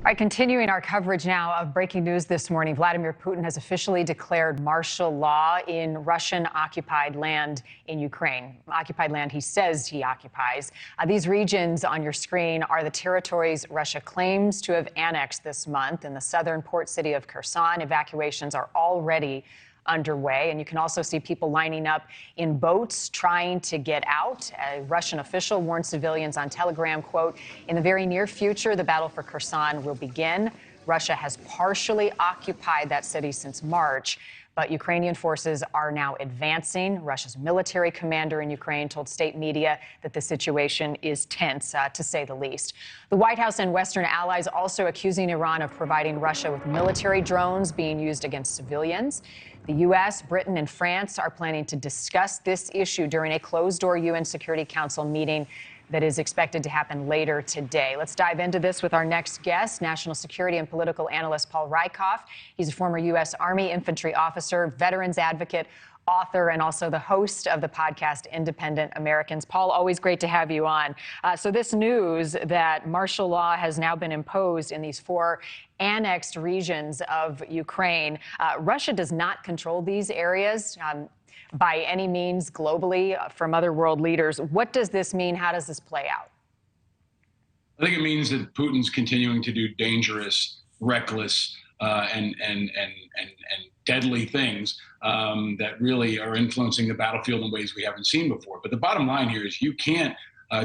All right, continuing our coverage now of breaking news this morning, Vladimir Putin has officially declared martial law in Russian-occupied land in Ukraine. Occupied land he says he occupies. These regions on your screen are the territories Russia claims to have annexed this month. In the southern port city of Kherson, evacuations are already underway, and you can also see people lining up in boats trying to get out. A Russian official warned civilians on Telegram, quote, "In the very near future, the battle for Kherson will begin. Russia has partially occupied that city since March, but Ukrainian forces are now advancing." Russia's military commander in Ukraine told state media that the situation is tense, to say the least. The White House and Western allies also accusing Iran of providing Russia with military drones being used against civilians. The U.S., Britain, and France are planning to discuss this issue during a closed-door UN Security Council meeting that is expected to happen later today. Let's dive into this with our next guest, national security and political analyst Paul Rieckhoff. He's a former U.S. Army infantry officer, veterans advocate, author, and also the host of the podcast Independent Americans. Paul, always great to have you on. So this news that martial law has now been imposed in these four annexed regions of Ukraine. Russia does not control these areas by any means globally from other world leaders. What does this mean? How does this play out? I think it means that Putin's continuing to do dangerous, reckless, and deadly things that really are influencing the battlefield in ways we haven't seen before. But the bottom line here is you can't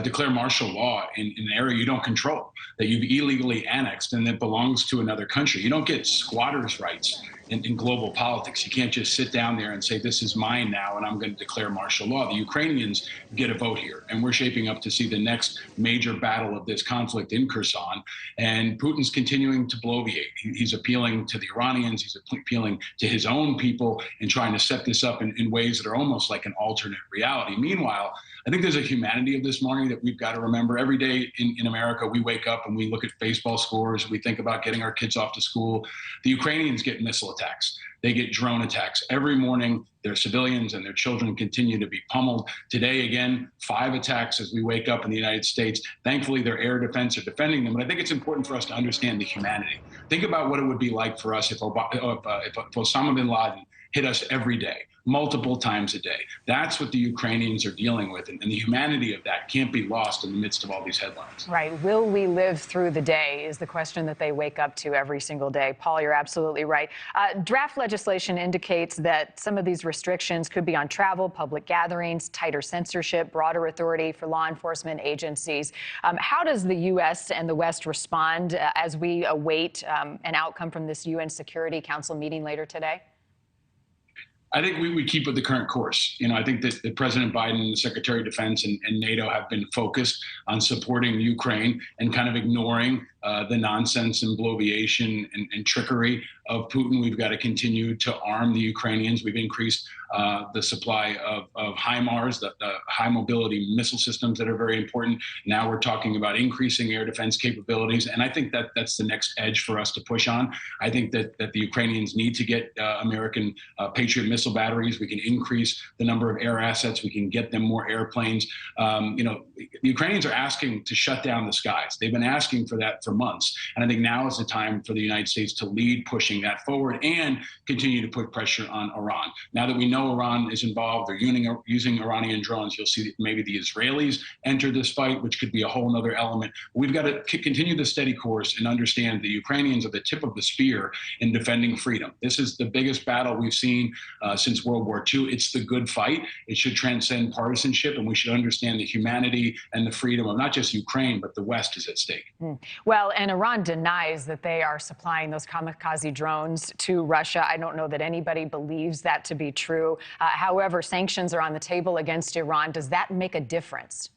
declare martial law in an area you don't control, that you've illegally annexed and that belongs to another country. You don't get squatters' rights in global politics. You can't just sit down there and say, this is mine now, and I'm going to declare martial law. The Ukrainians get a vote here, and we're shaping up to see the next major battle of this conflict in Kherson. And Putin's continuing to bloviate. He's appealing to the Iranians. He's appealing to his own people and trying to set this up in ways that are almost like an alternate reality. Meanwhile, I think there's a humanity of this morning that we've got to remember. Every day in America, we wake up and we look at baseball scores. We think about getting our kids off to school. The Ukrainians get missile attacks. They get drone attacks. Every morning, their civilians and their children continue to be pummeled. Today, again, 5 attacks as we wake up in the United States. Thankfully, their air defense are defending them. But I think it's important for us to understand the humanity. Think about what it would be like for us if Osama bin Laden hit us every day, multiple times a day. That's what the Ukrainians are dealing with, and the humanity of that can't be lost in the midst of all these headlines. Right. Will we live through the day is the question that they wake up to every single day. Paul, you're absolutely right. Draft legislation indicates that some of these restrictions could be on travel, public gatherings, tighter censorship, broader authority for law enforcement agencies. How does the U.S. and the West respond as we await an outcome from this UN Security Council meeting later today? I think we keep with the current course. I think that President Biden and the Secretary of Defense and NATO have been focused on supporting Ukraine and kind of ignoring the nonsense and bloviation and trickery of Putin. We've got to continue to arm the Ukrainians. We've increased the supply of HIMARS, the high mobility missile systems that are very important. Now we're talking about increasing air defense capabilities. And I think that that's the next edge for us to push on. I think that the Ukrainians need to get American Patriot missile batteries. We can increase the number of air assets. We can get them more airplanes. The Ukrainians are asking to shut down the skies. They've been asking for that for months. And I think now is the time for the United States to lead pushing that forward and continue to put pressure on Iran. Now that we know Iran is involved, they're using Iranian drones, you'll see that maybe the Israelis enter this fight, which could be a whole other element. We've got to continue the steady course and understand the Ukrainians are the tip of the spear in defending freedom. This is the biggest battle we've seen since World War II. It's the good fight. It should transcend partisanship, and we should understand the humanity and the freedom of not just Ukraine, but the West is at stake. Well, and Iran denies that they are supplying those kamikaze drones to Russia. I don't know that anybody believes that to be true. However, sanctions are on the table against Iran. Does that make a difference?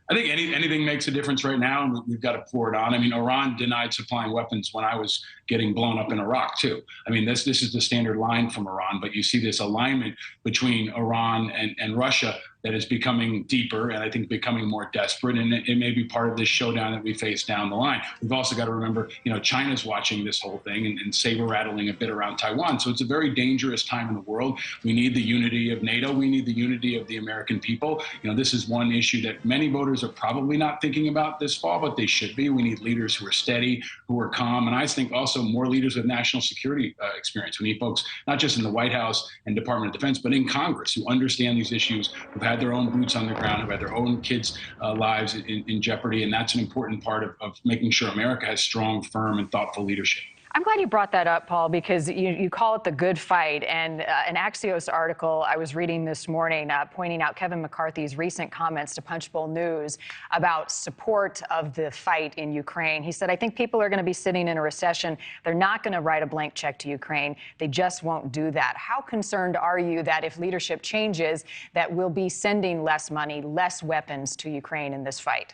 I think anything makes a difference right now, and we've got to pour it on. I mean, Iran denied supplying weapons when I was getting blown up in Iraq, too. I mean, this is the standard line from Iran, but you see this alignment between Iran and Russia that is becoming deeper and I think becoming more desperate, and it may be part of this showdown that we face down the line. We've also got to remember, China's watching this whole thing and saber-rattling a bit around Taiwan. So it's a very dangerous time in the world. We need the unity of NATO. We need the unity of the American people. This is one issue that many voters voters are probably not thinking about this fall, but they should be. We need leaders who are steady, who are calm, and I think also more leaders with national security experience. We need folks not just in the White House and Department of Defense, but in Congress who understand these issues, who've had their own boots on the ground, who've had their own kids' lives in jeopardy, and that's an important part of making sure America has strong, firm, and thoughtful leadership. I'm glad you brought that up, Paul, because you call it the good fight. And an Axios article I was reading this morning pointing out Kevin McCarthy's recent comments to Punchbowl News about support of the fight in Ukraine. He said, I think people are going to be sitting in a recession. They're not going to write a blank check to Ukraine. They just won't do that. How concerned are you that if leadership changes, that we'll be sending less money, less weapons to Ukraine in this fight?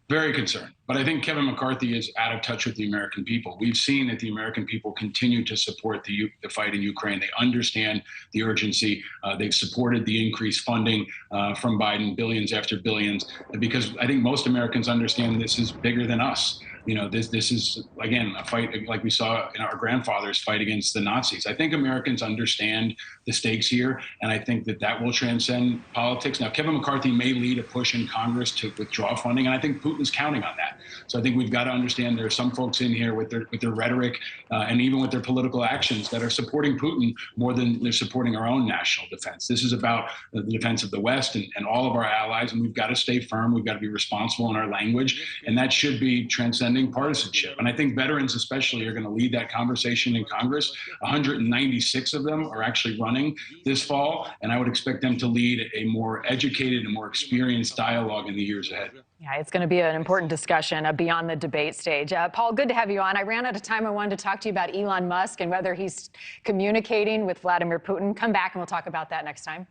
Very concerned. But I think Kevin McCarthy is out of touch with the American people. We've seen that the American people continue to support the fight in Ukraine. They understand the urgency. They've supported the increased funding from Biden, billions after billions, because I think most Americans understand this is bigger than us. You know, this is, again, a fight like we saw in our grandfathers fight against the Nazis. I think Americans understand the stakes here, and I think that will transcend politics. Now, Kevin McCarthy may lead a push in Congress to withdraw funding, and I think Putin's counting on that. So I think we've got to understand there are some folks in here with their rhetoric and even with their political actions that are supporting Putin more than they're supporting our own national defense. This is about the defense of the West and all of our allies, and we've got to stay firm. We've got to be responsible in our language, and that should be transcending partisanship. And I think veterans especially are going to lead that conversation in Congress. 196 of them are actually running this fall, and I would expect them to lead a more educated and more experienced dialogue in the years ahead. Yeah, it's going to be an important discussion beyond the debate stage. Paul, good to have you on. I ran out of time. I wanted to talk to you about Elon Musk and whether he's communicating with Vladimir Putin. Come back and we'll talk about that next time.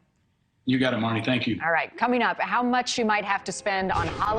You got it, Marnie. Thank you. All right. Coming up, how much you might have to spend on Halloween.